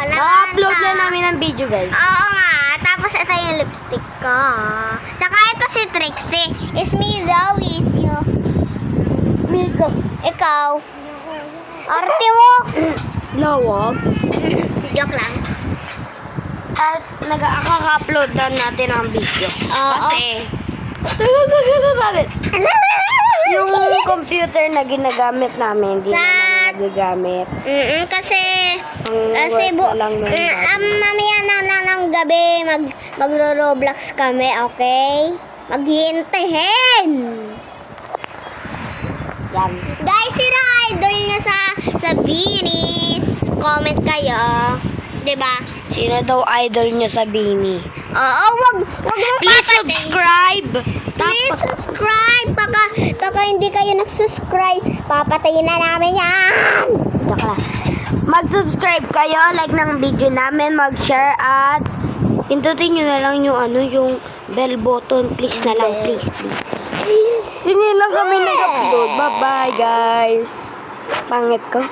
Na-upload na namin ang video, guys. Oo nga. Tapos ito yung lipstick ko. Tsaka ito si Trixie. Is me, Zoe. Is you. Miko. Ikaw. Arte mo. Lawag. Joke lang. At nag-upload na natin ang video. Oo. Kasi, yung computer na ginagamit namin, hindi na namin nagagamit. Kasi Ang work na lang ng body. mamaya na ng gabi magro-Roblox kami, okay? Maghihintayin. Yan. Guys, sino idol niya sa Vinis? Comment kayo. 'Di ba? Sino daw idol nyo sa Bini? Oo, wag mo Please papatayin. subscribe! Please subscribe. Baka hindi kayo nag-subscribe, papatayin na namin yan. Mag-subscribe kayo, like ng video namin, mag-share at pindutin nyo na lang yung yung bell button. Please na lang, please. Sige lang kami nag-upload. Bye-bye, guys. Pangit ko.